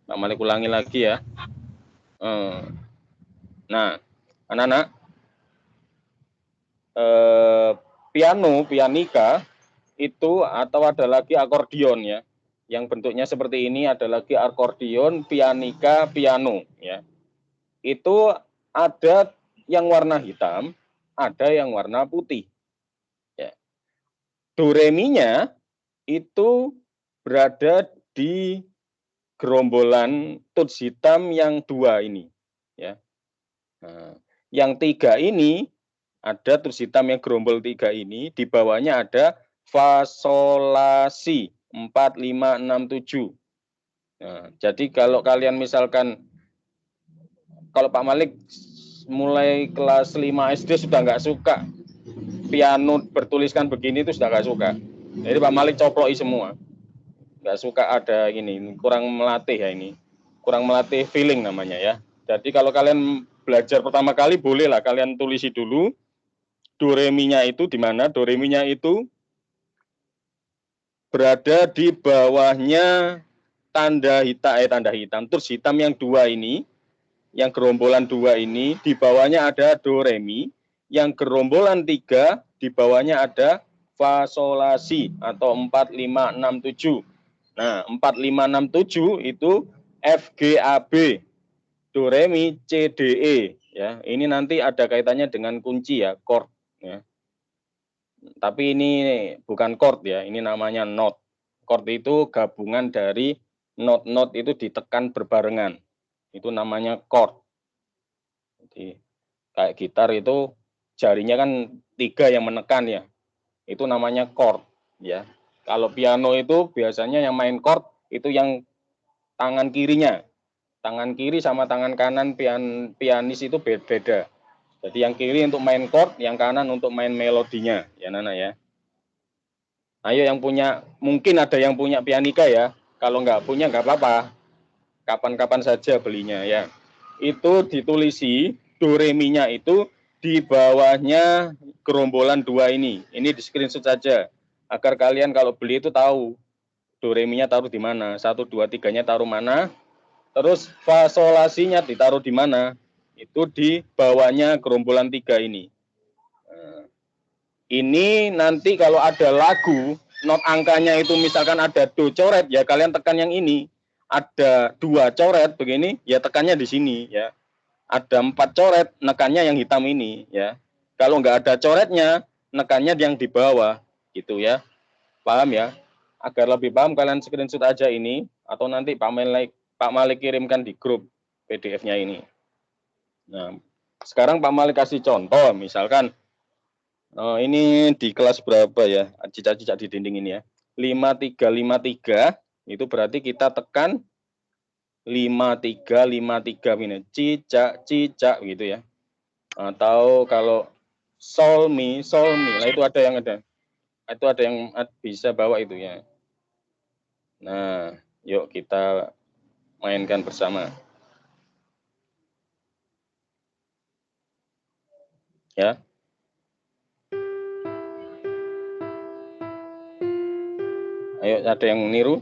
Pak Malik ulangi lagi ya. Nah, anak-anak, pianika itu atau ada lagi akordion ya. Yang bentuknya seperti ini ada lagi akordion, pianika, piano ya. Itu ada yang warna hitam, ada yang warna putih. Ya. Do re mi-nya itu berada di gerombolan tuts hitam yang 2 ini ya. Nah, yang 3 ini ada tuts hitam yang gerombol 3 ini, di bawahnya ada fa sol la si 4 5 6 7. Nah, jadi kalau kalian misalkan kalau Pak Malik mulai kelas 5 SD sudah nggak suka piano bertuliskan begini, itu sudah nggak suka. Jadi Pak Malik coploi semua. Nggak suka ada ini, kurang melatih ya ini. Kurang melatih feeling namanya ya. Jadi kalau kalian belajar pertama kali bolehlah kalian tulisi dulu do re mi-nya itu di mana. Do re mi-nya itu berada di bawahnya tanda hitam, terus hitam yang 2 ini, yang gerombolan 2 ini, di bawahnya ada do re mi, yang gerombolan 3 di bawahnya ada fa sol la si atau 4 5 6 7. Nah, 4 5 6 7 itu F G A B, do re mi C D E ya. Ini nanti ada kaitannya dengan kunci ya, chord ya. Tapi ini bukan chord ya, ini namanya note. Chord itu gabungan dari not itu ditekan berbarengan. Itu namanya chord. Jadi kayak gitar itu jarinya kan 3 yang menekan ya. Itu namanya chord ya. Kalau piano itu biasanya yang main chord itu yang tangan kirinya. Tangan kiri sama tangan kanan pianis itu beda. Jadi yang kiri untuk main chord, yang kanan untuk main melodinya ya Nana ya. Ayo yang punya, mungkin ada yang punya pianika ya. Kalau nggak punya nggak apa-apa. Kapan-kapan saja belinya ya. Itu ditulisi do re mi-nya itu di bawahnya gerombolan 2 ini. Ini di screenshot saja agar kalian kalau beli itu tahu do re mi-nya taruh di mana. 1 2 3-nya taruh mana? Terus fa sol la si-nya ditaruh di mana? Itu di bawahnya gerombolan 3 ini. Ini nanti kalau ada lagu, not angkanya itu misalkan ada do coret, ya kalian tekan yang ini. Ada 2 coret begini, ya tekannya di sini ya. Ada 4 coret, nekannya yang hitam ini ya. Kalau nggak ada coretnya, nekannya yang di bawah gitu ya. Paham ya? Agar lebih paham kalian screenshot aja ini atau nanti Pak Malik kirimkan di grup PDF-nya ini. Nah, sekarang Pak Malik kasih contoh, misalkan ini di kelas berapa ya? Cicak-cicak di dinding ini ya. 5353 itu berarti kita tekan 5353 ini. Cicak-cicak gitu ya. Atau kalau sol mi. Nah, itu ada yang bisa bawa itu ya. Nah, yuk kita mainkan bersama. Ya. Ayo, ada yang niru?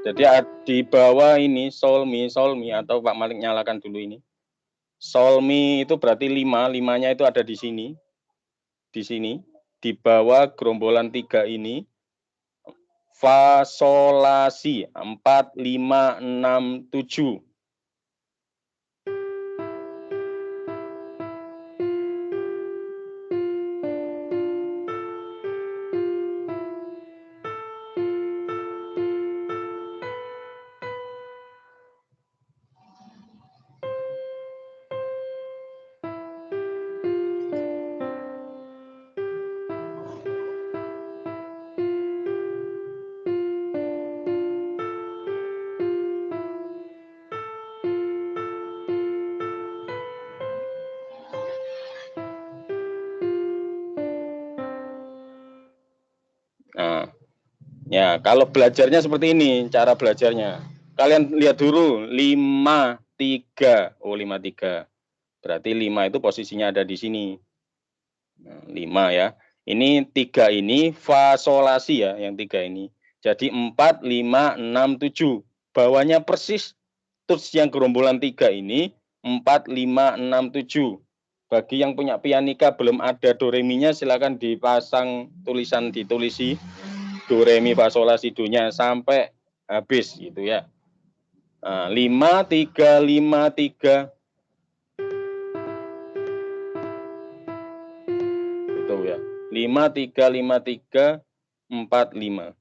Jadi di bawah ini sol mi atau Pak Malik nyalakan dulu ini. Sol mi itu berarti 5, 5-nya itu ada di sini. Di sini, di bawah gerombolan 3 ini. Fa sol la si 4 5 6 7. Nah, ya kalau belajarnya seperti ini, cara belajarnya. Kalian lihat dulu 5 3. Oh, 5 3. Berarti 5 itu posisinya ada di sini. Nah, 5 ya. Ini 3 ini fa sol la si ya, yang 3 ini. Jadi 4, 5, 6, 7. Bawahnya persis tuts yang gerombolan 3 ini 4, 5, 6, 7. Bagi yang punya pianika belum ada do re mi-nya, silakan dipasang tulisan, ditulisi do re mi fa sol la si do-nya sampai habis gitu ya. Nah, 5, 3, 5, 3. Itu ya. 5, 3, 5, 3, 4, 5.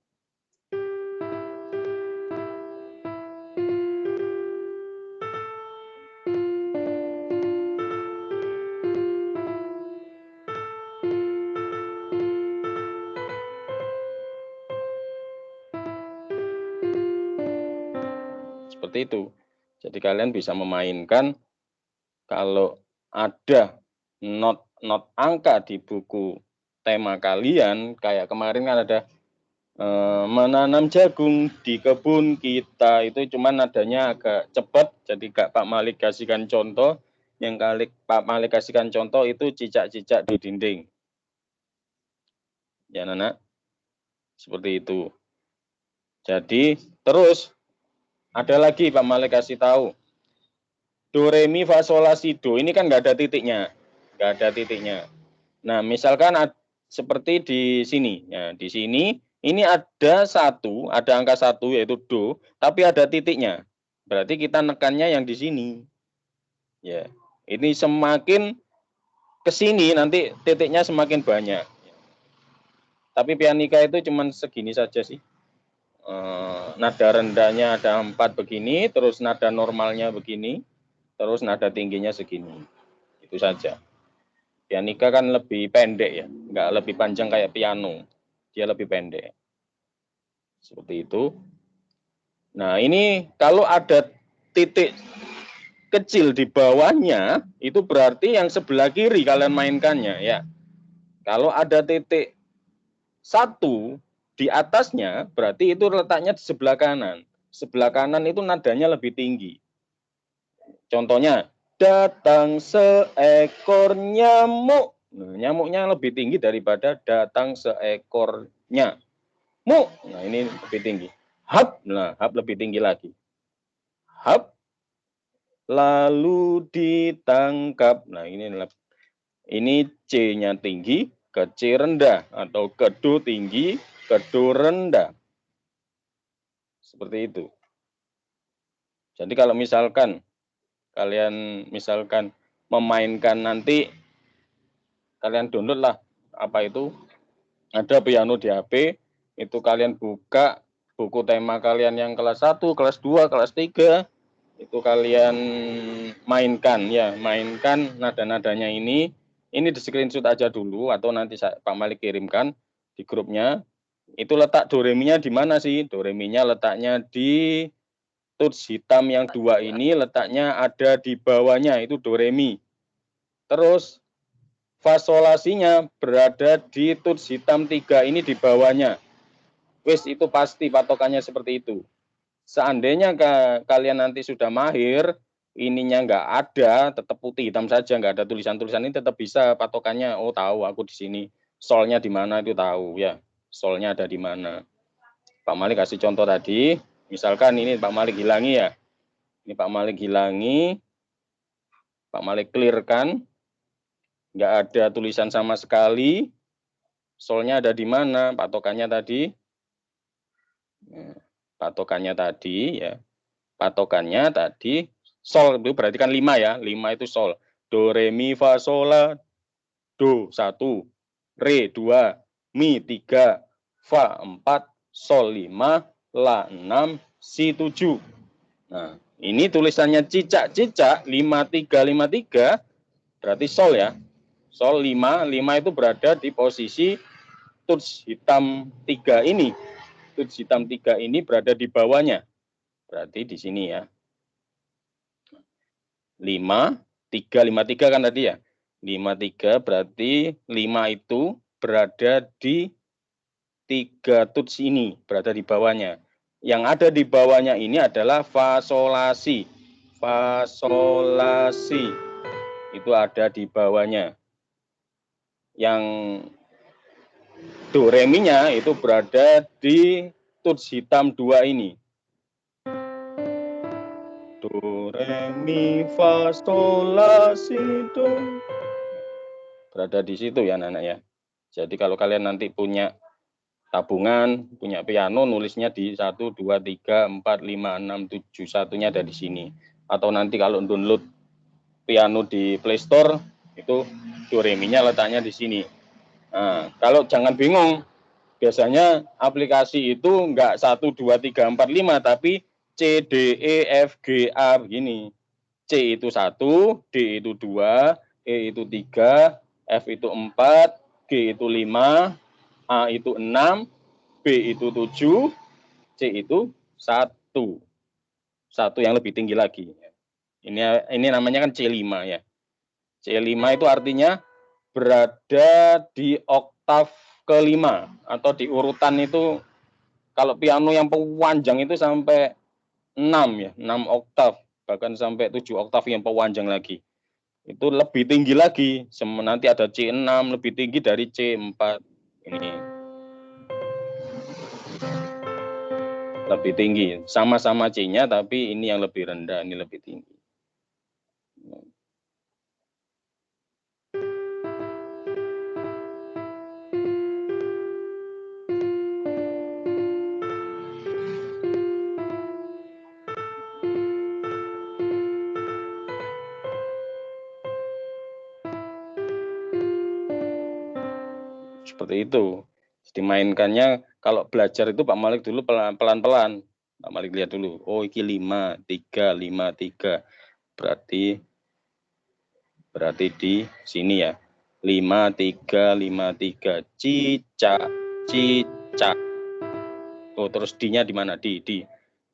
Seperti itu. Jadi kalian bisa memainkan kalau ada not angka di buku tema kalian, kayak kemarin kan ada menanam jagung di kebun kita, itu cuman nadanya agak cepat, jadi Pak Malik kasihkan contoh, yang kali Pak Malik kasihkan contoh itu cicak-cicak di dinding. Ya Nana, seperti itu. Jadi terus ada lagi Pak Malik kasih tahu, do re mi fa sol la si do ini kan nggak ada titiknya, nggak ada titiknya. Nah misalkan seperti di sini, ya di sini ini ada angka 1 yaitu do, tapi ada titiknya. Berarti kita nekannya yang di sini. Ya, ini semakin ke sini nanti titiknya semakin banyak. Tapi pianika itu cuma segini saja sih. Nada rendahnya ada 4 begini, terus nada normalnya begini, terus nada tingginya segini. Itu saja. Pianika kan lebih pendek ya, nggak lebih panjang kayak piano. Dia lebih pendek. Seperti itu. Nah, ini kalau ada titik kecil di bawahnya, itu berarti yang sebelah kiri kalian mainkannya ya. Kalau ada titik 1 di atasnya, berarti itu letaknya di sebelah kanan. Sebelah kanan itu nadanya lebih tinggi. Contohnya, datang seekor nyamuk. Nah, nyamuknya lebih tinggi daripada datang seekornya. Mu, nah ini lebih tinggi. Hap, nah hap lebih tinggi lagi. Hap, lalu ditangkap. Nah ini C-nya tinggi, ke C rendah, atau ke Do tinggi, ke Do rendah. Seperti itu. Jadi kalau misalkan kalian memainkan nanti, kalian download lah apa itu, ada piano di HP, itu kalian buka buku tema kalian yang kelas 1, kelas 2, kelas 3, itu kalian mainkan ya, mainkan nada-nadanya ini di screenshot aja dulu atau nanti Pak Malik kirimkan di grupnya. Itu letak do re mi-nya di mana sih? Do re mi-nya letaknya di tuts hitam yang 2 ini, letaknya ada di bawahnya, itu do re mi. Terus fa sol la si-nya berada di tuts hitam 3 ini di bawahnya. Wis, itu pasti patokannya seperti itu. Seandainya kalian nanti sudah mahir, ininya nggak ada, tetap putih hitam saja, nggak ada tulisan-tulisan, ini tetap bisa patokannya. Oh tahu, aku di sini. Solnya di mana itu tahu ya. Solnya ada di mana. Pak Malik kasih contoh tadi. Misalkan ini Pak Malik hilangi ya. Ini Pak Malik hilangi. Pak Malik clearkan. Nggak ada tulisan sama sekali. Solnya ada di mana? Patokannya tadi. Patokannya tadi ya. Patokannya tadi sol, itu berarti kan 5 ya. 5 itu sol. Do, re, mi, fa, sol, la. Do 1, re 2, mi 3, fa 4, sol 5, la 6, si 7. Nah, ini tulisannya cicak-cicak 5353 berarti sol ya. Sol 5, 5 itu berada di posisi tuts hitam 3 ini. Tuts hitam 3 ini berada di bawahnya. Berarti di sini ya. 5, 3, 5, 3 kan tadi ya. 5, 3 berarti 5 itu berada di 3 tuts ini, berada di bawahnya. Yang ada di bawahnya ini adalah fa sol la si. Fa sol la si. Itu ada di bawahnya. Yang do re mi-nya itu berada di tuts hitam 2 ini. Do, re, mi, fa, sol, la, si, do. Berada di situ ya anak-anak ya. Jadi kalau kalian nanti punya tabungan, punya piano, nulisnya di 1, 2, 3, 4, 5, 6, 7, satunya ada di sini. Atau nanti kalau download piano di Play Store, itu do, re, mi-nya letaknya di sini. Nah, kalau jangan bingung, biasanya aplikasi itu enggak 1, 2, 3, 4, 5, tapi C, D, E, F, G, A begini. C itu 1, D itu 2, E itu 3, F itu 4, G itu 5, A itu 6, B itu 7, C itu 1. Satu yang lebih tinggi lagi. Ini namanya kan C5 ya. C5 itu artinya berada di oktav kelima atau di urutan itu. Kalau piano yang panjang itu sampai 6 ya, 6 oktav, bahkan sampai 7 oktav yang panjang lagi. Itu lebih tinggi lagi. Nanti ada C6 lebih tinggi dari C4. Ini lebih tinggi. Sama-sama C-nya tapi ini yang lebih rendah, ini lebih tinggi. Seperti itu. Dimainkannya kalau belajar itu Pak Malik dulu pelan-pelan. Pak Malik lihat dulu. Oh, ini 5, 3, 5, 3. Berarti di sini ya. 5, 3, 5, 3. Cicak, cicak. Oh, terus D-nya di mana? D.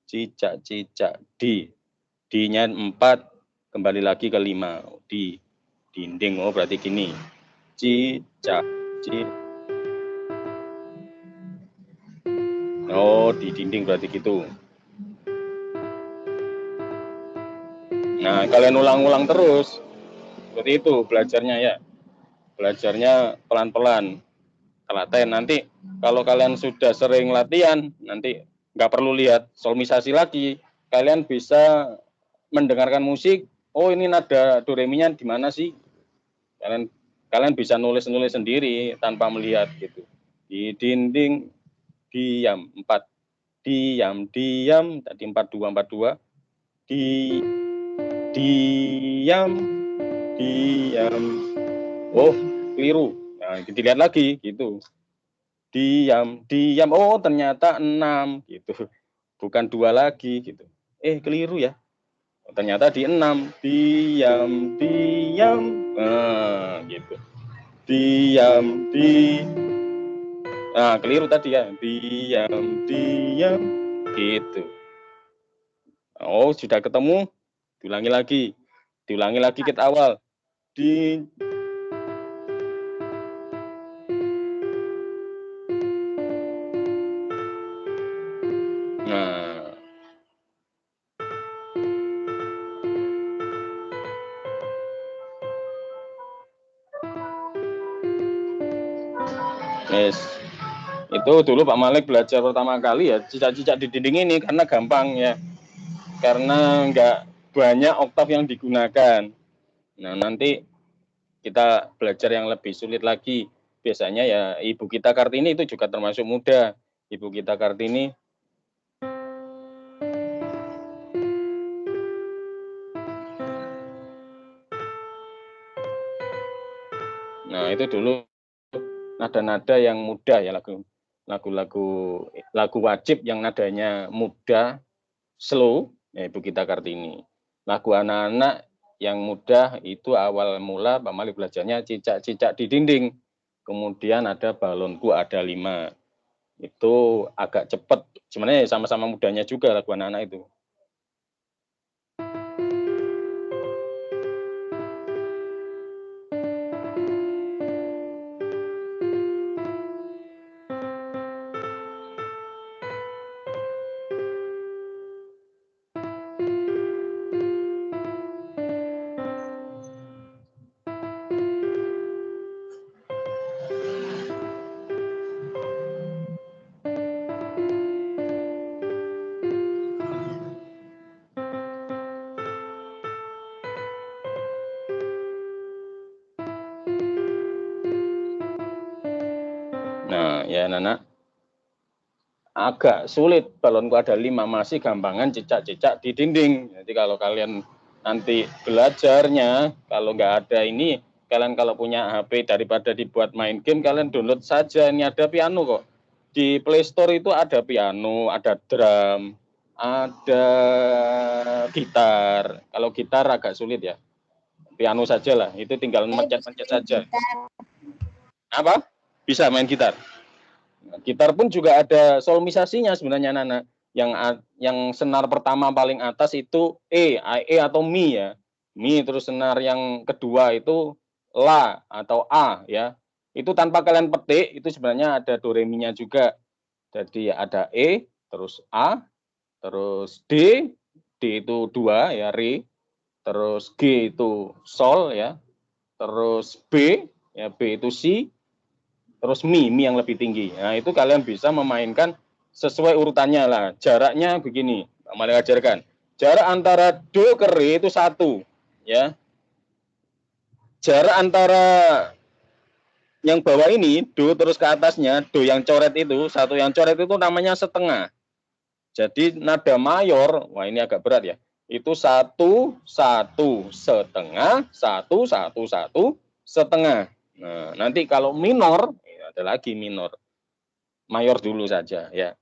Cicak, cicak, D. D-nya 4, kembali lagi ke 5. D. Dinding. Oh, berarti gini. Cicak, cicak. Oh, di dinding berarti gitu. Nah, kalian ulang-ulang terus. Seperti itu belajarnya ya. Belajarnya pelan-pelan. Telaten. Nanti kalau kalian sudah sering latihan, nanti nggak perlu lihat solmisasi lagi. Kalian bisa mendengarkan musik. Oh, ini nada do re mi-nya di mana sih? Kalian bisa nulis-nulis sendiri tanpa melihat gitu. Di dinding diam 4. Diam, tadi 42, diam. Oh, keliru. Nah, dilihat lagi gitu. Diam. Oh, ternyata 6 gitu. Bukan 2 lagi gitu. Keliru ya. Oh, ternyata di 6. Diam. Nah, gitu. Diam. Nah, keliru tadi ya. Diam. Gitu. Oh, sudah ketemu. Diulangi lagi ke awal. Nah, yes. Itu dulu Pak Malik belajar pertama kali ya cicak-cicak di dinding ini karena gampang ya. Karena nggak banyak oktav yang digunakan. Nah, nanti kita belajar yang lebih sulit lagi. Biasanya ya Ibu kita Kartini itu juga termasuk mudah. Ibu kita Kartini. Nah, itu dulu nada-nada yang mudah ya, lagu wajib yang nadanya mudah, slow, ya Ibu kita Kartini. Lagu anak-anak yang mudah itu awal mula Pak Malik belajarnya cicak-cicak di dinding. Kemudian ada balonku ada 5. Itu agak cepat. Sebenarnya sama-sama mudahnya juga lagu anak-anak itu. Nah, ya Nana, agak sulit balonku ada 5, masih gampangan cicak-cicak di dinding. Jadi kalau kalian nanti belajarnya, kalau nggak ada ini, kalian kalau punya HP daripada dibuat main game, kalian download saja. Ini ada piano kok. Di Play Store itu ada piano, ada drum, ada gitar. Kalau gitar agak sulit ya. Piano saja lah, itu tinggal mencet-mencet saja. Apa? Bisa main gitar. Gitar pun juga ada solmisasinya sebenarnya Nana. Yang senar pertama paling atas itu E atau Mi ya. Mi, terus senar yang kedua itu La atau A ya. Itu tanpa kalian petik, itu sebenarnya ada do re mi-nya juga. Jadi ada E, terus A, terus D, D itu 2 ya, Re, terus G itu Sol ya, terus B, ya B itu Si, terus mi yang lebih tinggi. Nah, itu kalian bisa memainkan sesuai urutannya lah. Jaraknya begini, Pak Malik ajarkan. Jarak antara do ke re itu 1, ya. Jarak antara yang bawah ini, do terus ke atasnya, do yang coret itu, satu yang coret itu namanya setengah. Jadi nada mayor, wah ini agak berat ya. Itu 1, 1, setengah, 1, 1, 1, setengah. Nah, nanti kalau minor, ya ada lagi minor. Mayor dulu saja ya.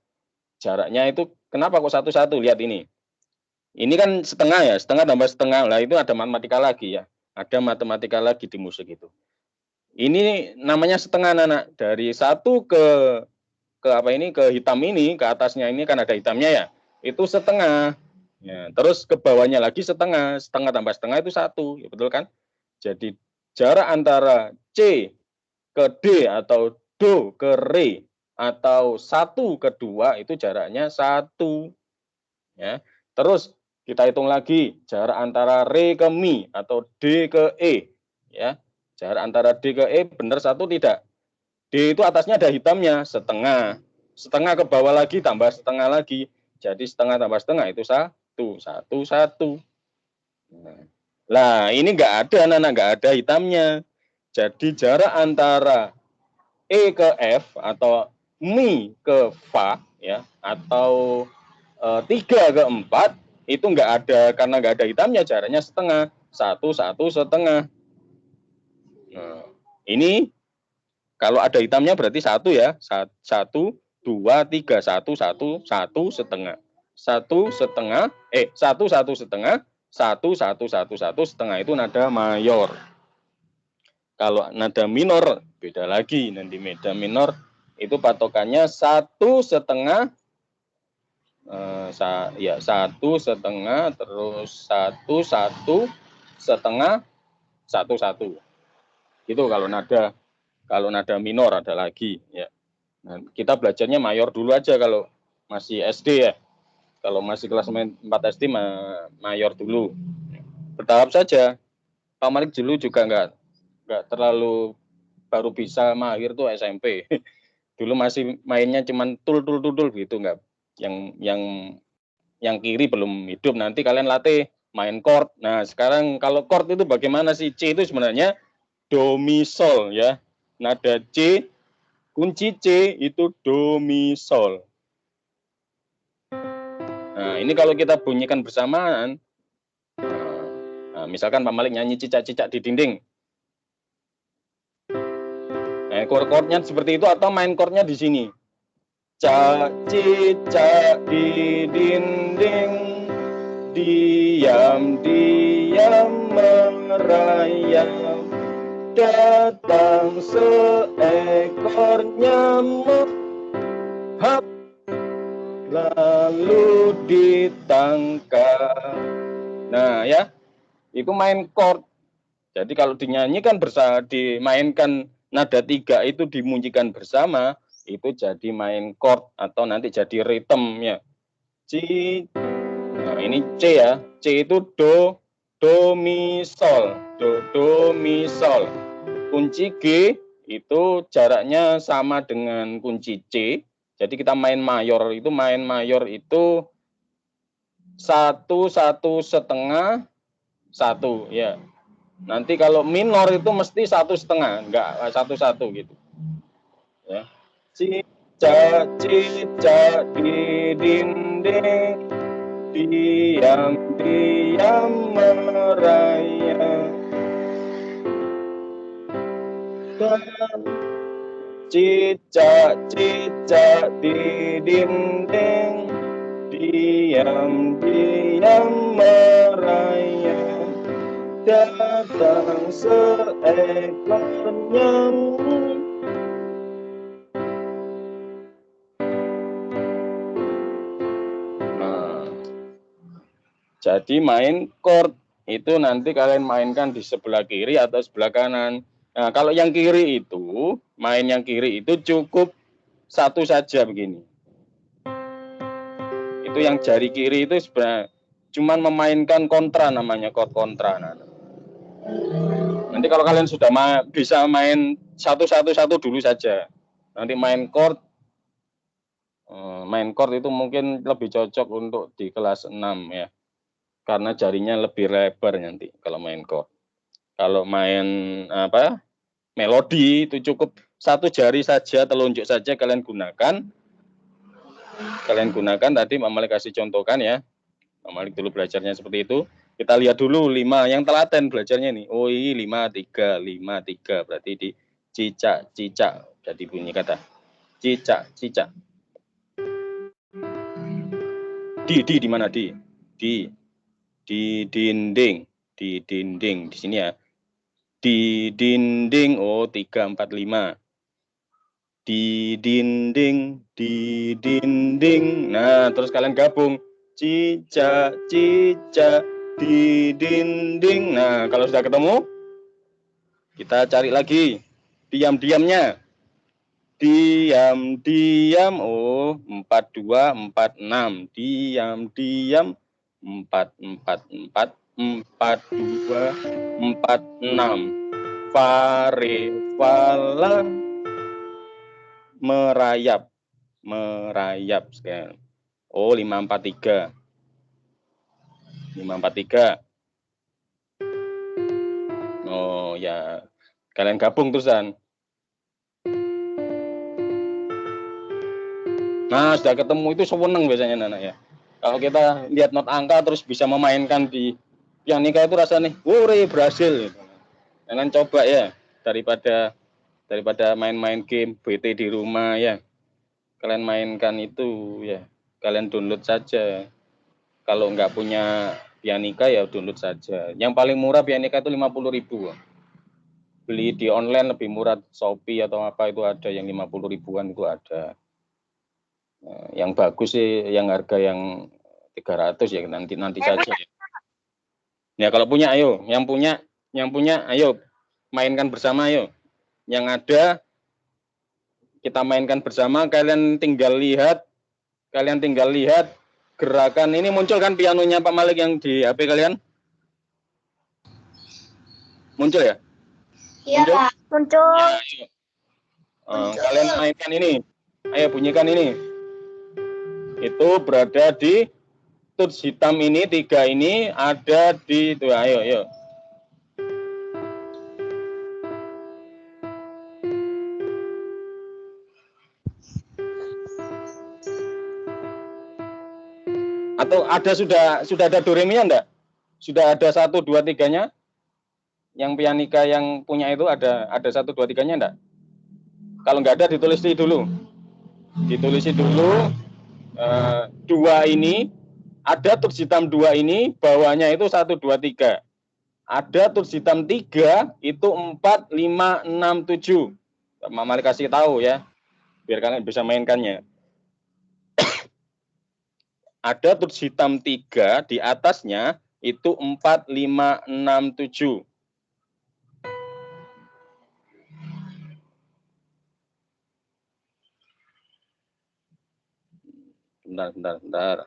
Jaraknya itu kenapa kok 1, 1? Lihat ini. Ini kan setengah ya, setengah tambah setengah. Lah itu ada matematika lagi ya. Ada matematika lagi di musik itu. Ini namanya setengah anak. Dari 1 ke apa ini, ke hitam ini, ke atasnya ini kan ada hitamnya ya. Itu setengah. Ya, terus ke bawahnya lagi setengah, setengah tambah setengah itu 1, ya betul kan? Jadi jarak antara C ke D atau do ke re atau 1 ke 2 itu jaraknya 1 ya. Terus kita hitung lagi jarak antara re ke mi atau D ke E ya. Jarak antara D ke E benar 1 tidak? D itu atasnya ada hitamnya setengah. Setengah ke bawah lagi tambah setengah lagi. Jadi setengah tambah setengah itu 1, 1, 1. Nah, ini nggak ada, Nana, nggak ada hitamnya. Jadi jarak antara E ke F atau Mi ke Fa ya atau 3 ke 4 itu nggak ada, karena nggak ada hitamnya, jaraknya setengah, 1, 1, setengah. Nah, ini kalau ada hitamnya berarti 1 ya, 1, 2, 3, 1, 1, 1 setengah, 1 setengah, 1, 1 setengah, 1, 1, 1, 1 setengah itu nada mayor. Kalau nada minor beda lagi, nanti nada minor itu patokannya 1 setengah, ya 1 setengah, terus 1, 1 setengah, 1, 1. Itu kalau nada minor ada lagi ya. Nah, kita belajarnya mayor dulu aja kalau masih SD ya. Kalau masih kelas 4 SD mayor dulu. Bertahap saja. Pak Malik dulu juga nggak terlalu, baru bisa mahir tuh SMP. Dulu masih mainnya cuman tul gitu, nggak, yang kiri belum hidup. Nanti kalian latih main chord. Nah, sekarang kalau chord itu bagaimana sih? C itu sebenarnya do mi sol ya. Nada C, kunci C itu do mi sol. Nah, ini kalau kita bunyikan bersamaan, nah, misalkan Pak Malik nyanyi cicak-cicak di dinding. Nah, chord-chordnya seperti itu, atau main chordnya di sini. Cicak di dinding, diam-diam merayap, datang seekor nyamuk, hap, lalu ditangkap. Nah ya, itu main chord. Jadi kalau dinyanyikan dimainkan nada 3 itu dimunyikan bersama, itu jadi main chord atau nanti jadi rhythm ya. C. Nah, ini C ya. C itu do mi sol, do mi sol. Kunci G itu jaraknya sama dengan kunci C. Jadi kita main mayor itu 1, 1 setengah, 1 ya. Nanti kalau minor itu mesti 1 setengah, enggak 1, 1 gitu. Ya. cicak cicak di dinding, diam-diam merayap. Cicak cicak di dinding, diam-diam merayap. Datang seekor nyamuk. Nah, jadi main chord itu nanti kalian mainkan di sebelah kiri atau sebelah kanan. Nah, kalau yang kiri itu, main yang kiri itu cukup satu saja begini. Itu yang jari kiri itu sebenarnya cuman memainkan kontra, namanya chord kontra. Nanti kalau kalian sudah bisa main satu dulu saja. Nanti main chord itu mungkin lebih cocok untuk di kelas 6 ya. Karena jarinya lebih lebar nanti kalau main chord. Kalau main melodi itu cukup satu jari saja, telunjuk saja kalian gunakan. Kalian gunakan tadi Mbak Malik kasih contohkan ya. Mbak Malik dulu belajarnya seperti itu. Kita lihat dulu 5 yang telaten belajarnya nih. Oh ini 5 3 berarti di cicak cicak. Jadi bunyi kata cicak cicak. Di mana di dinding, di sini ya. Di dinding, oh 3 4 5. Di dinding. Nah, terus kalian gabung. Cicak cicak di dinding. Nah, kalau sudah ketemu, kita cari lagi diam-diamnya. Diam-diam, oh 4 2 4 6. Diam-diam 4 4 4 4 2 4 6. Fare fala merayap sekian. Oh 5 4 3. 5 4 3. Oh ya, kalian gabung terusan. Nah, sudah ketemu itu seneng biasanya anak ya. Kalau kita lihat not angka terus bisa memainkan di pianika itu rasanya, wore berhasil. Kalian coba ya, daripada main-main game BT di rumah ya. Kalian mainkan itu ya. Kalian download saja. Kalau nggak punya pianika ya download saja. Yang paling murah pianika itu 50.000. Beli di online lebih murah, Shopee atau apa itu ada yang 50 ribuan itu ada. Yang bagus sih yang harga yang 300 ya nanti saja ya. Ya kalau punya ayo, yang punya ayo mainkan bersama ayo. Yang ada kita mainkan bersama, kalian tinggal lihat gerakan ini muncul kan pianonya Pak Malik yang di HP kalian? Muncul ya? Iya, Pak. Muncul. Ya, kalian mainkan ini. Ayo bunyikan ini. Itu berada di tuts hitam ini, 3 ini ada di itu. Ayo. Atau ada sudah ada do re mi-nya enggak? Sudah ada 1 2 3-nya? Yang pianika yang punya itu ada 1 2 3-nya enggak? Kalau enggak ada ditulisi dulu. Ditulisi dulu 2 ini ada tuts hitam 2 ini bawahnya itu 1 2 3. Ada tuts hitam 3 itu 4 5 6 7. Mbak Malik kasih tahu ya. Biar kalian bisa mainkannya. Ada tuts hitam 3 di atasnya itu 4 5 6 7. Bentar.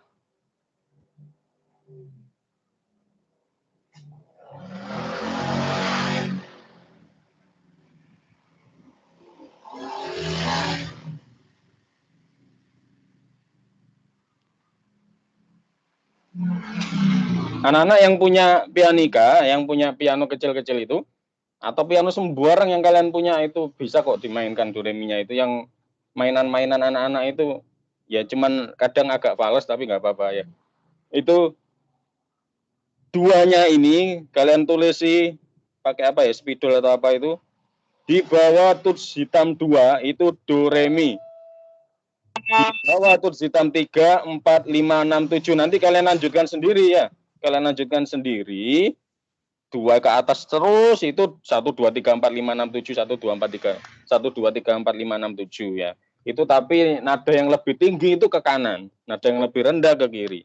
Anak-anak yang punya pianika, yang punya piano kecil-kecil itu, atau piano sembarang yang kalian punya itu bisa kok dimainkan do re mi-nya itu yang mainan-mainan anak-anak itu ya cuman kadang agak fals tapi nggak apa-apa ya. Itu duanya ini kalian tulisi pakai apa ya, spidol atau apa itu. Di bawah tuts hitam 2 itu do re mi. Di bawah tuts hitam 3, 4, 5, 6, 7. Nanti kalian lanjutkan sendiri ya. Kalian lanjutkan sendiri. 2 ke atas terus itu 1 2 3 4 5 6 7 1 2 4 3 1 2 3 4 5 6 7 ya. Itu tapi nada yang lebih tinggi itu ke kanan, nada yang lebih rendah ke kiri.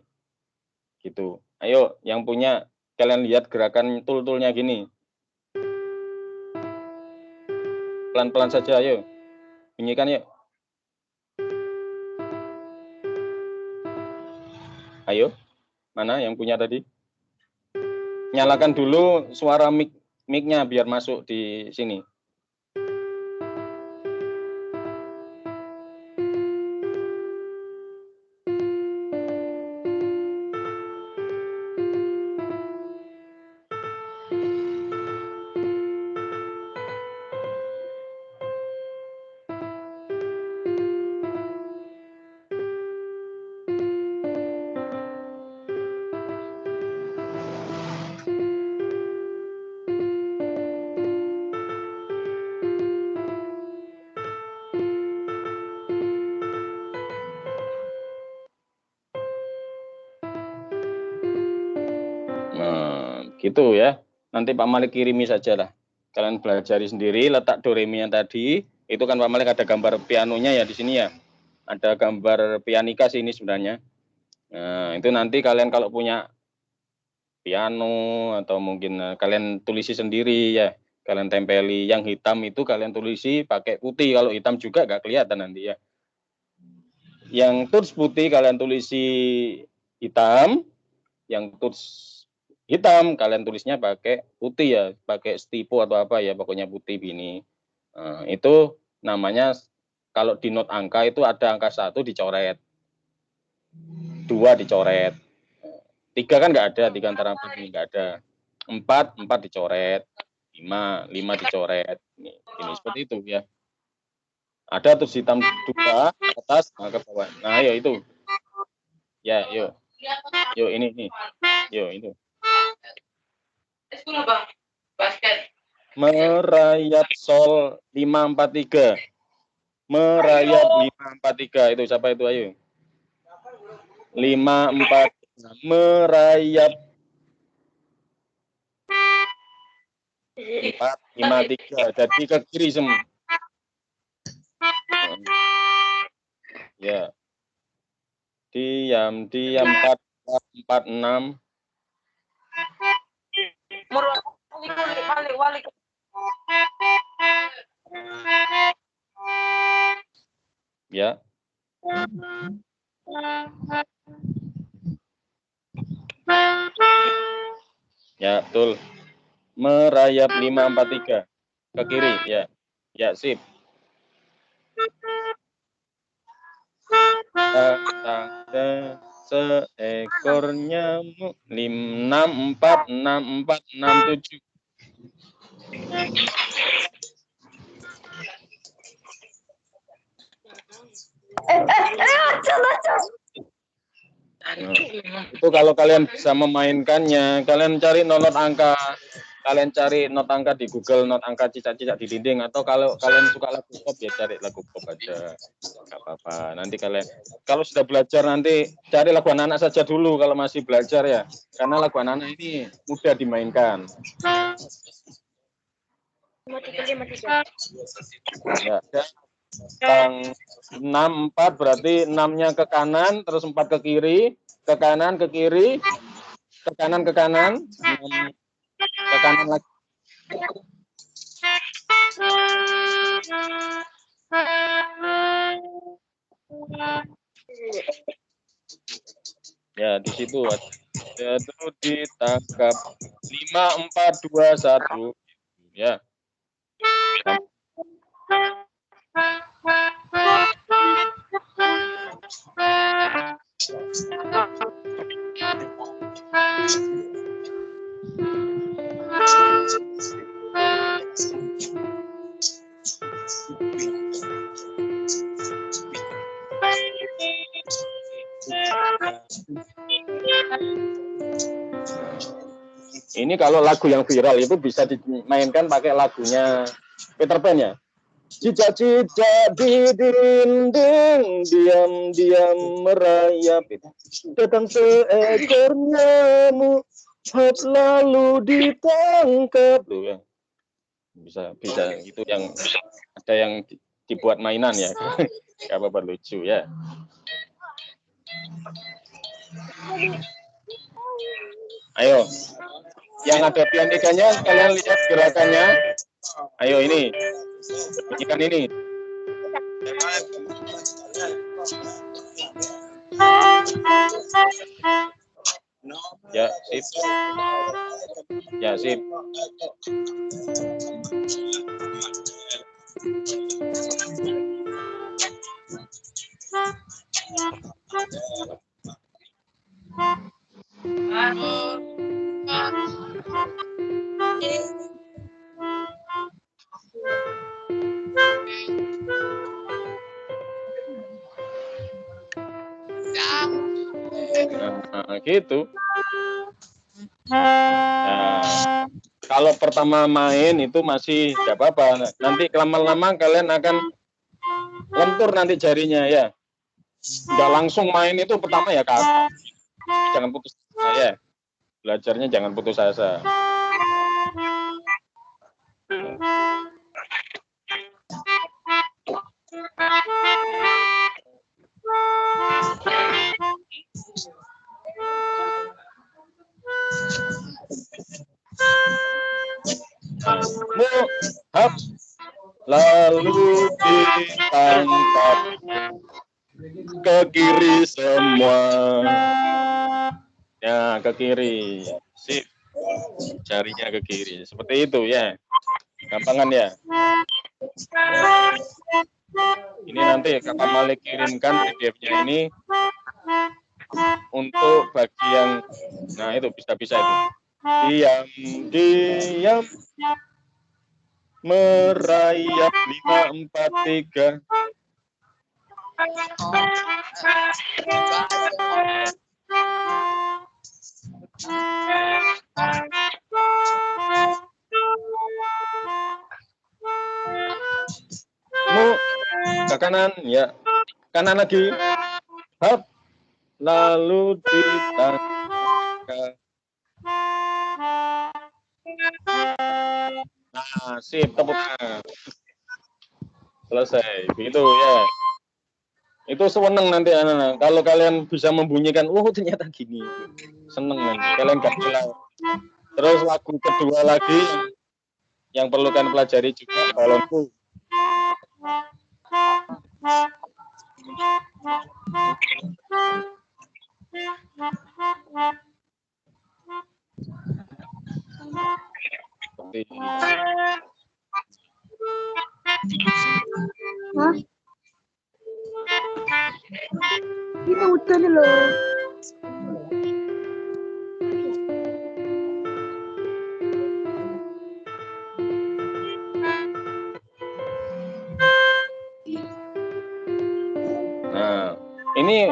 Gitu. Ayo yang punya kalian lihat gerakan tul-tulnya gini. Pelan-pelan saja ayo. Bunyikan yuk. Ayo. Mana yang punya tadi? Nyalakan dulu suara mic-nya biar masuk di sini. Nah, gitu ya. Nanti Pak Malik kirimi saja lah. Kalian belajari sendiri, letak do re mi yang tadi. Itu kan Pak Malik ada gambar pianonya ya di sini ya. Ada gambar pianika sih ini sebenarnya. Nah, itu nanti kalian kalau punya piano atau mungkin kalian tulisi sendiri ya. Kalian tempeli yang hitam itu kalian tulisi pakai putih. Kalau hitam juga nggak kelihatan nanti ya. Yang tuts putih kalian tulisi hitam. Yang tuts hitam kalian tulisnya pakai putih ya, pakai stipo atau apa ya, pokoknya putih gini. Itu namanya kalau di not angka itu ada angka 1 dicoret, 2 dicoret, 3 kan nggak ada, 3 antara 4 ini nggak ada, 4 dicoret, 5 dicoret, ini seperti itu ya. Ada tulis hitam 2 ke atas, ke bawah. Nah, ya itu. Ya, yuk. Yuk ini. Yuk itu. Merayap sol 543. Merayap 543 itu siapa itu ayo? 54 merayap 453 jadi ke kiri semua. Ya. Diam 446. Ya. Ya, betul. Merayap 543 ke kiri, ya. Ya, sip. Ada seekor nyamuk 6464667. Itu kalau kalian bisa memainkannya, kalian cari not angka, kalian cari not angka di Google, not angka cicak-cicak di dinding, atau kalau kalian suka lagu pop ya cari lagu pop aja, nggak apa-apa. Nanti kalian kalau sudah belajar nanti cari lagu anak-anak saja dulu kalau masih belajar ya, karena lagu anak-anak ini mudah dimainkan. Ya, yang 6 4 berarti 6-nya ke kanan, terus 4 ke kiri, ke kanan ke kiri, ke kanan ke kanan, ke kanan lagi. Ya, di situ itu ditangkap 5 4 2 1 ya. Ini kalau lagu yang viral itu bisa dimainkan pakai lagunya Peter Pan ya. Cicak-cicak di dinding, diam-diam merayap. Datang seekor nyamuk, hop lalu ditangkap. Tuh ya. Bisa itu yang ada yang dibuat mainan ya. Gak apa-apa, lucu ya. Ayo, yang ada pianikanya kalian lihat gerakannya. Ayo ini, bunyikan ini. Ya, sip. Ya, sip. Nah, gitu. Nah, kalau pertama main itu masih tidak apa-apa. Nanti lama-lama kalian akan lentur nanti jarinya ya. Nggak langsung main itu pertama ya kak. Jangan putus asa ya. Belajarnya jangan putus asa. Hap, lalu ditangkap ke kiri semua. Ya, ke kiri. Sip. Jarinya ke kiri. Seperti itu ya. Gampangan ya. Ini nanti Kakak Malik kirimkan PDF-nya ini untuk bagi yang, nah itu bisa-bisa itu. Diam, merayap 5, 4, 3. Ke kanan, ya. Kanan lagi. Hop. Lalu ditangkap. Nah, sip, tepuk tangan. Selesai. Begitu ya. Itu seneng nanti anak-anak. Kalau kalian bisa membunyikan, oh ternyata gini. Seneng nanti. Kalian gak bilang. Terus lagu kedua lagi yang perlu kalian pelajari juga balonku. Hah? Kita udah nih loh. Nah, ini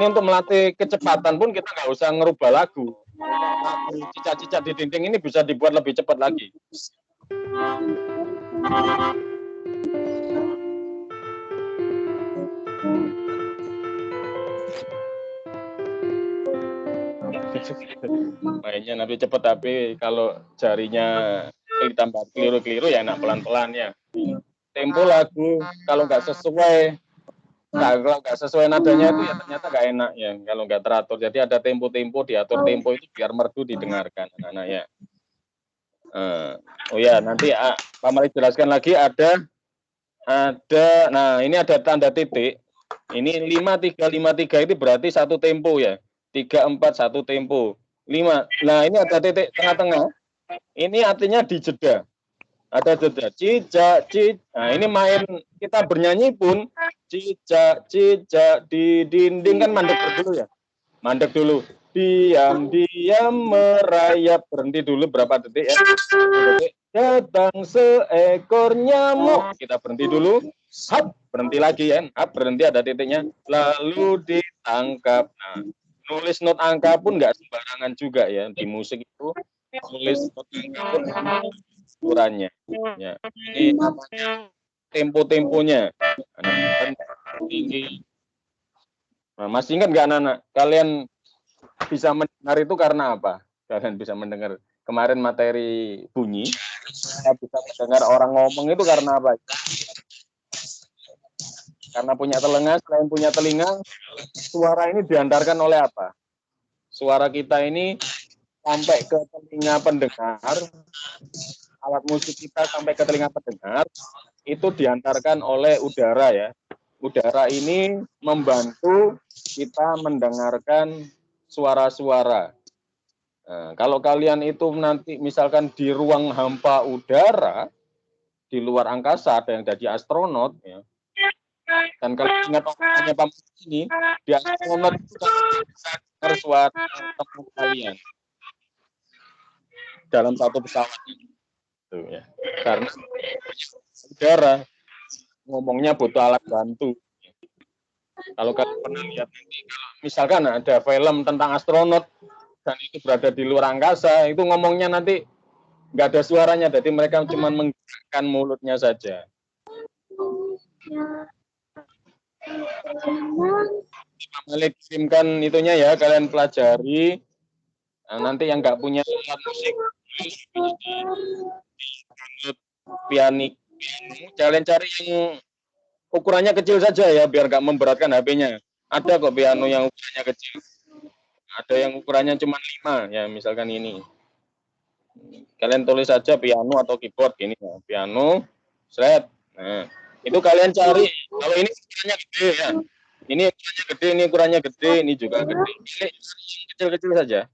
untuk melatih kecepatan pun kita nggak usah ngerubah lagu. Cicak-cicak di dinding ini bisa dibuat lebih cepat lagi. Mainnya nanti cepat, tapi kalau jarinya ditambah keliru-keliru ya enak pelan-pelan ya. Tempo lagu kalau nggak sesuai, kalau nggak sesuai nadanya itu ya ternyata nggak enak ya kalau nggak teratur. Jadi ada tempo-tempo, diatur tempo itu biar merdu didengarkan anak-anak ya. Oh ya, nanti Pak Malik jelaskan lagi ada, nah ini ada tanda titik. Ini 5, 3, 5, 3 itu berarti satu tempo ya. 3, 4, satu tempo. 5. Nah ini ada titik tengah-tengah. Ini artinya dijeda. Ada jeda. Cicak, cicak. Nah ini main kita bernyanyi pun cicak, cicak di dinding kan mandek dulu ya. Mandek dulu. Diam, diam merayap. Berhenti dulu berapa detik ya. Detik. Datang seekor nyamuk. Kita berhenti dulu. Hap. berhenti lagi kan, berhenti ada titiknya, lalu ditangkap. Nah, nulis not angka pun nggak sembarangan juga ya, di musik itu nulis not angka pun ada ukurannya. Ya, ini namanya tempo-temponya. Nah, masih ingat nggak anak-anak? Kalian bisa mendengar itu karena apa? Kalian bisa mendengar kemarin materi bunyi, saya bisa mendengar orang ngomong itu karena apa? Karena punya telinga, selain punya telinga, suara ini diantarkan oleh apa? Suara kita ini sampai ke telinga pendengar, alat musik kita sampai ke telinga pendengar, itu diantarkan oleh udara ya. Udara ini membantu kita mendengarkan suara-suara. Nah, kalau kalian itu nanti misalkan di ruang hampa udara, di luar angkasa, ada yang jadi astronot, ya. Dan kalau ingat omongannya Pak ini, di astronot itu bisa dengar suara teman kalian dalam satu pesawat itu, ya. Karena udara ngomongnya butuh alat bantu. Kalau kalian pernah lihat nanti, kalau misalkan ada film tentang astronot dan itu berada di luar angkasa, itu ngomongnya nanti nggak ada suaranya, jadi mereka cuma menggerakkan mulutnya saja. Malik kirimkan itunya ya, kalian pelajari. Nah, nanti yang nggak punya alat musik, pianik, kalian cari yang ukurannya kecil saja ya, biar nggak memberatkan HP-nya. Ada kok piano yang ukurannya kecil. Ada yang ukurannya cuma 5, ya misalkan ini. Kalian tulis saja piano atau keyboard gini ya, piano, slide. Nah, itu kalian cari. Kalau ini ukurannya gede ya. Ini ukurannya gede, ini ukurannya gede, ini juga gede. Ini kecil-kecil saja.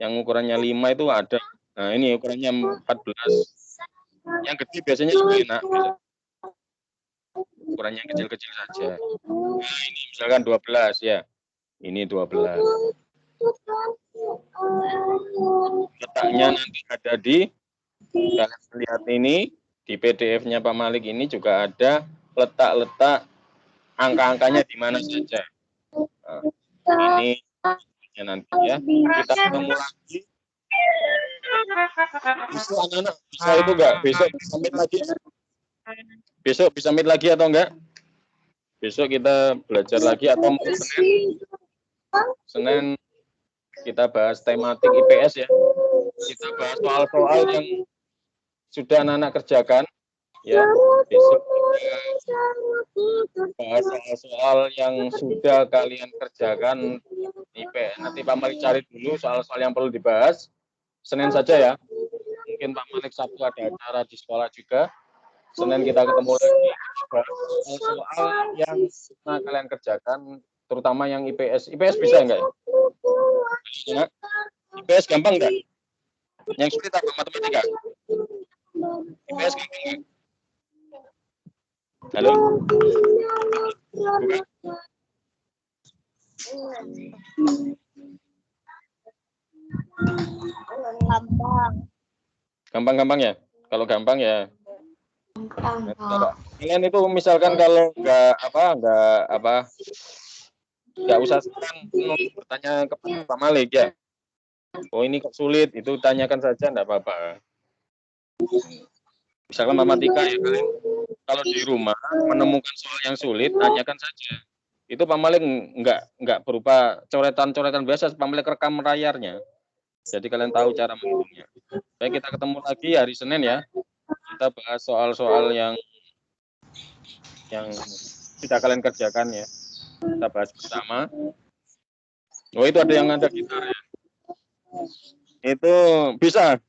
Yang ukurannya 5 itu ada. Nah, ini ukurannya 14. Yang gede biasanya juga enak. Ukurannya kecil-kecil saja. Nah, ini misalkan 12 ya. Ini 12. Letaknya nanti ada di, kalian lihat ini, di PDF-nya Pak Malik ini juga ada letak-letak angka-angkanya di mana saja. Nah, ini nanti ya. Kita ketemu lagi. Bisa anak-anak, bisa itu enggak? Besok bisa meet lagi? Besok bisa meet lagi atau enggak? Besok kita belajar lagi atau mau Senin kita bahas tematik IPS ya. Kita bahas soal-soal yang sudah anak-anak kerjakan ya. Besok kita bahas soal-soal yang sudah kalian kerjakan IPS. Nanti Pak Malik cari dulu soal-soal yang perlu dibahas. Senin saja ya. Mungkin Pak Malik Sabtu ada acara di sekolah juga. Senin kita ketemu lagi. Soal yang pernah kalian kerjakan, terutama yang IPS. IPS bisa enggak ya? IPS gampang enggak? Yang sulit apa matematika? IPS gampang enggak? Halo? Bukan? Gampang-gampang ya? Kalau gampang ya. Kalian itu misalkan kalau nggak usah sekarang bertanya kepada Pak Malik ya. Oh ini kok sulit, itu tanyakan saja, enggak apa-apa. Misalkan matematika ya, kalian kalau di rumah menemukan soal yang sulit, tanyakan saja. Itu Pak Malik nggak berupa coretan-coretan biasa, Pak Malik rekam layarnya. Jadi kalian tahu cara menghitungnya. Baik, kita ketemu lagi hari Senin ya. Kita bahas soal-soal yang sudah kalian kerjakan ya. Kita bahas bersama. Oh itu ada yang ada gitar ya. Itu bisa.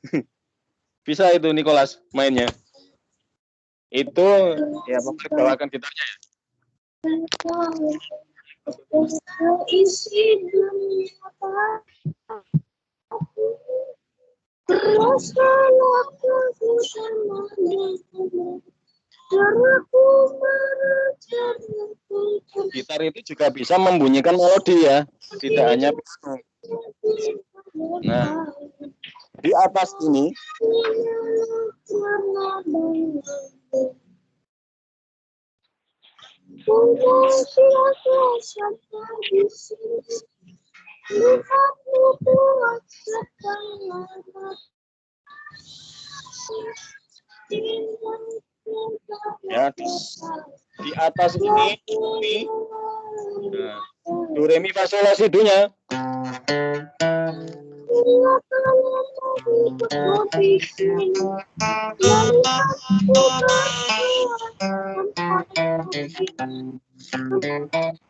Bisa itu Nicholas mainnya. Itu ya Pak Malik bawakan gitarnya ya. Gitar itu juga bisa membunyikan melodi ya, tidak hanya piano. Nah, di atas ini Ya, di atas ini nah, do re mi fa sol la si do nya.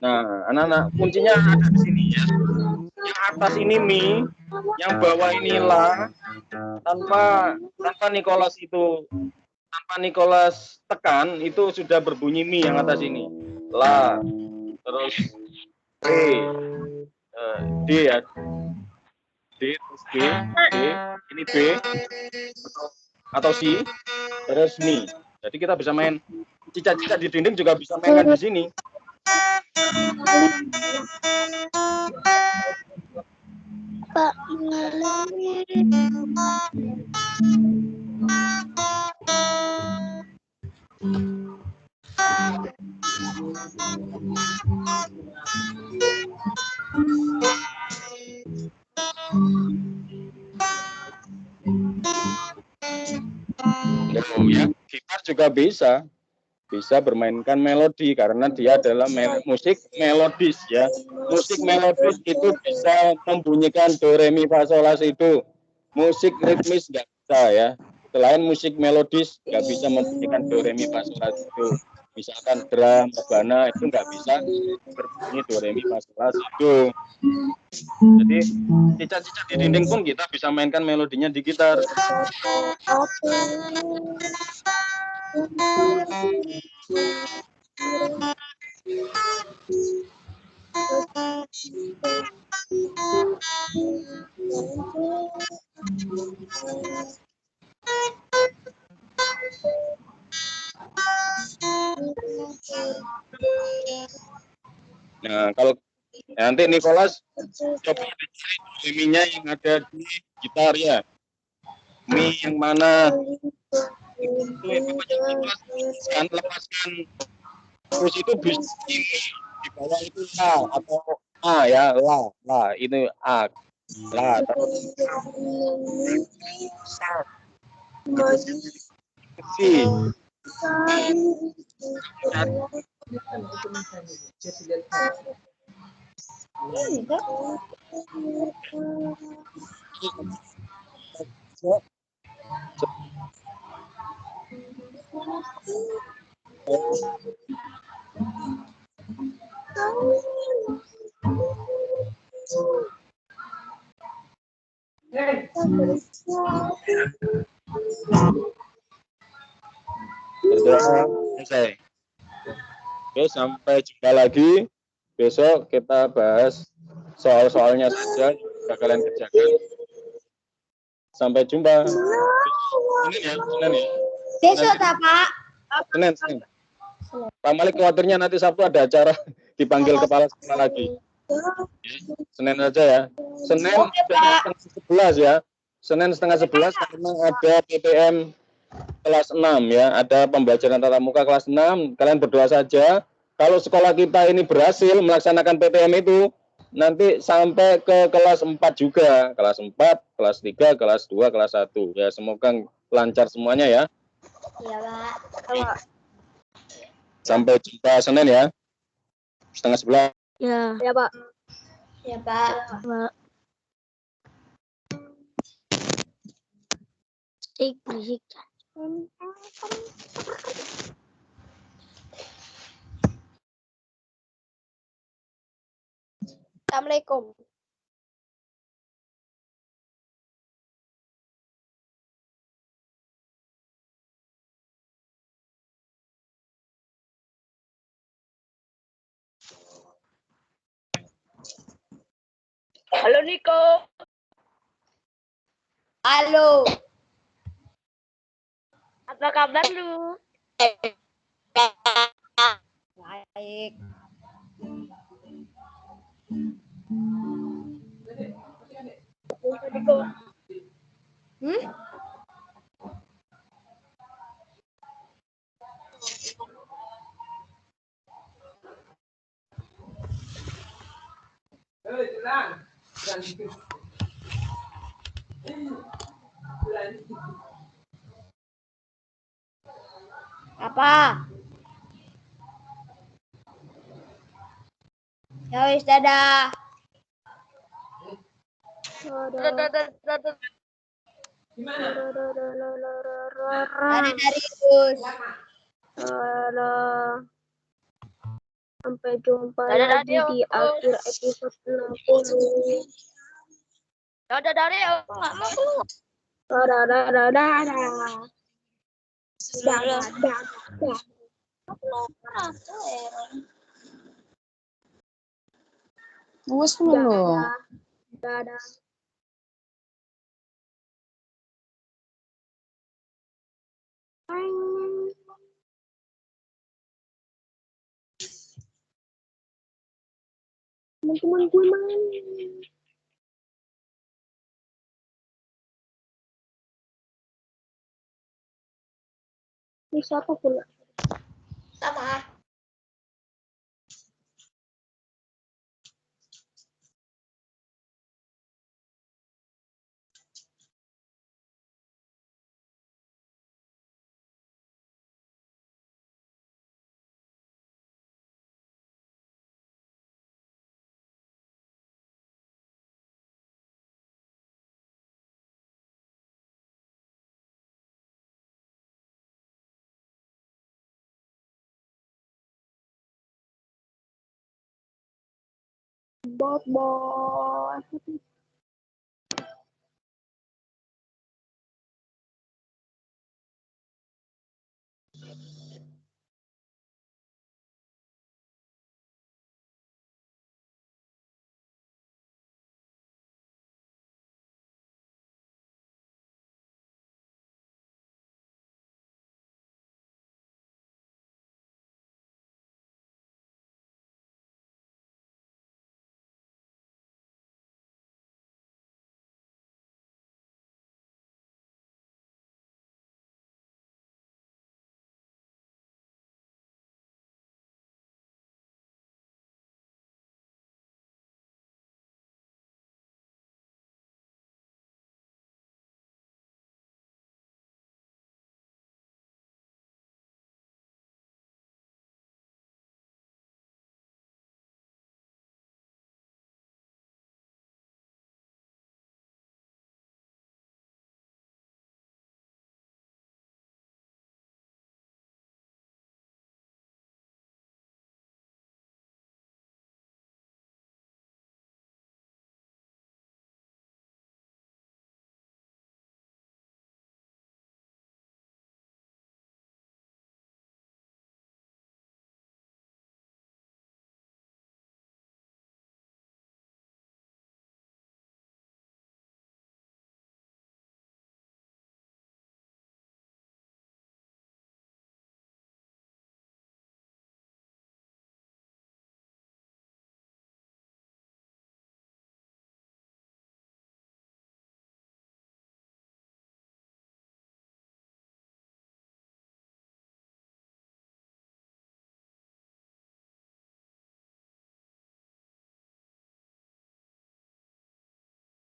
Nah, anak-anak, kuncinya ada di sini ya. Yang atas ini mi, yang bawah ini la, tanpa Nicholas tekan itu sudah berbunyi mi yang atas ini. La, terus re, D ya. D, terus B, ini B atau C, terus mi. Jadi kita bisa main cicak-cicak di dinding juga bisa mainkan di sini. Pak, Oh ya, gitar juga bisa bermainkan melodi karena dia adalah musik melodis ya. Musik melodis itu bisa membunyikan do re mi fa sol la si do. Musik ritmis nggak bisa ya. Selain musik melodis nggak bisa membunyikan do re mi fa sol la si do. Misalkan drum, rebana itu nggak bisa berbunyi do re mi fa sol la si do. Jadi cicak-cicak di dinding pun kita bisa mainkan melodinya di gitar. Nah, kalau nanti Nicholas coba dicari do re mi-nya yang ada di gitar ya. Mi yang mana? Itu pokoknya lepaskan terus itu bisa di bawah itu A atau A ya, la ini A, la terus si berdoa selesai. Oke, sampai jumpa lagi. Besok kita bahas soal-soalnya saja yang kalian kerjakan. Sampai jumpa. Senin ya. besok tak, Pak? Senin. Pak Malik khawatirnya nanti Sabtu ada acara dipanggil kepala sekolah lagi. Senin aja ya. Senin setengah 11 ya. Senin setengah 11 karena ada PPM kelas 6 ya. Ada pembelajaran tatap muka kelas 6. Kalian berdoa saja. Kalau sekolah kita ini berhasil melaksanakan PPM itu, nanti sampai ke kelas 4 juga. Kelas 4, kelas 3, kelas 2, kelas 1. Ya, semoga lancar semuanya ya. Iya, Pak. Sampai jumpa Senin ya. Setengah 11. Ya. Ya, Pak. Ya, Pak. Berisik. Assalamualaikum. Halo Niko. Halo. Apa kabar lu? Baik. Niko. Apa? Ya wis, dadah. Dadah Darius. Sampai jumpa Dadah, lagi Darius. di akhir episode 60. Dadah dari aku nggak mau keluar. Dadah. Wes dulu. Dadah. Teman-teman gue main. Ini siapa pula? Sama. Bye-bye.